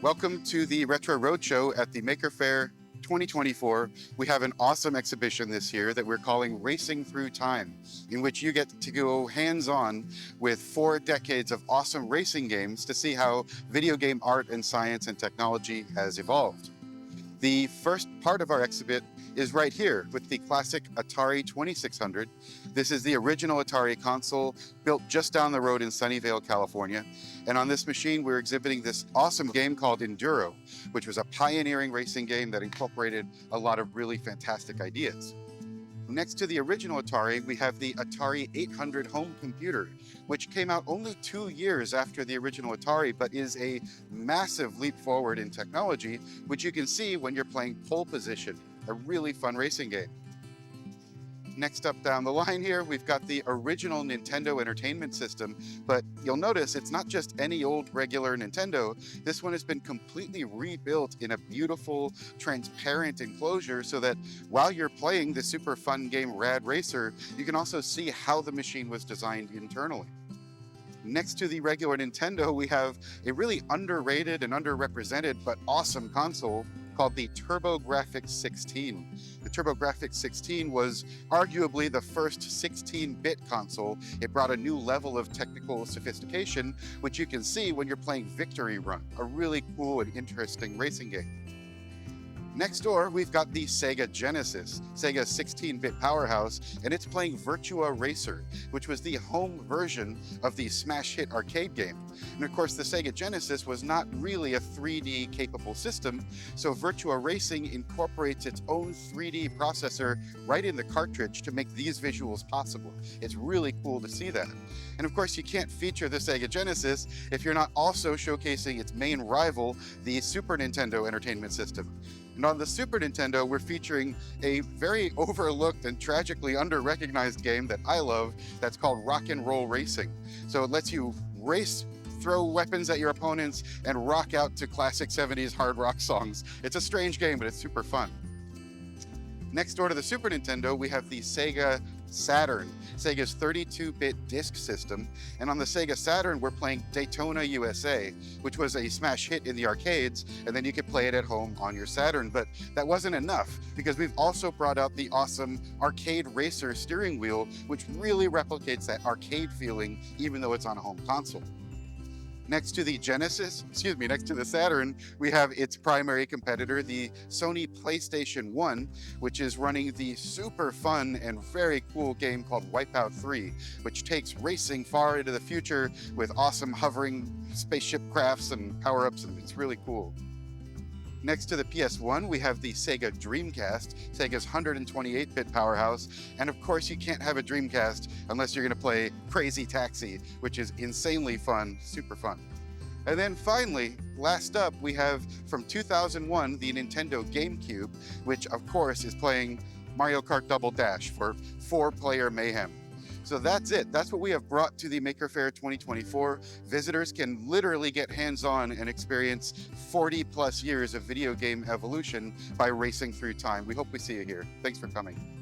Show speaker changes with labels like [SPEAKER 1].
[SPEAKER 1] Welcome to the Retro Roadshow at the Maker Faire 2024. We have an awesome exhibition this year that we're calling Racing Through Time, in which you get to go hands-on with 4 decades of awesome racing games to see how video game art and science and technology has evolved. The first part of our exhibit is right here with the classic Atari 2600. This is the original Atari console built just down the road in Sunnyvale, California. And on this machine, we're exhibiting this awesome game called Enduro, which was a pioneering racing game that incorporated a lot of really fantastic ideas. Next to the original Atari, we have the Atari 800 home computer, which came out only 2 years after the original Atari, but is a massive leap forward in technology, which you can see when you're playing Pole Position, a really fun racing game. Next up down the line here, we've got the original Nintendo Entertainment System, but you'll notice it's not just any old regular Nintendo. This one has been completely rebuilt in a beautiful, transparent enclosure so that while you're playing the super fun game Rad Racer, you can also see how the machine was designed internally. Next to the regular Nintendo, we have a really underrated and underrepresented but awesome console called the TurboGrafx 16. The TurboGrafx 16 was arguably the first 16-bit console. It brought a new level of technical sophistication, which you can see when you're playing Victory Run, a really cool and interesting racing game. Next door, we've got the Sega Genesis, Sega's 16-bit powerhouse, and it's playing Virtua Racer, which was the home version of the smash hit arcade game. And of course, the Sega Genesis was not really a 3D capable system, so Virtua Racing incorporates its own 3D processor right in the cartridge to make these visuals possible. It's really cool to see that. And of course, you can't feature the Sega Genesis if you're not also showcasing its main rival, the Super Nintendo Entertainment System. And on the Super Nintendo, we're featuring a very overlooked and tragically under-recognized game that I love that's called Rock and Roll Racing. So it lets you race, throw weapons at your opponents, and rock out to classic 70s hard rock songs. It's a strange game, but it's super fun. Next door to the Super Nintendo, we have the Sega Saturn, Sega's 32-bit disc system. And on the Sega Saturn, we're playing Daytona USA, which was a smash hit in the arcades, and then you could play it at home on your Saturn. But that wasn't enough, because we've also brought out the awesome Arcade Racer steering wheel, which really replicates that arcade feeling, even though it's on a home console. Next to the Saturn, we have its primary competitor, the Sony PlayStation 1, which is running the super fun and very cool game called Wipeout 3, which takes racing far into the future with awesome hovering spaceship crafts and power-ups, and it's really cool. Next to the PS1, we have the Sega Dreamcast, Sega's 128-bit powerhouse. And of course, you can't have a Dreamcast unless you're going to play Crazy Taxi, which is insanely fun, super fun. And then finally, last up, we have from 2001, the Nintendo GameCube, which of course is playing Mario Kart Double Dash for 4-player mayhem. So that's it. That's what we have brought to the Maker Faire 2024. Visitors can literally get hands-on and experience 40+ years of video game evolution by racing through time. We hope we see you here. Thanks for coming.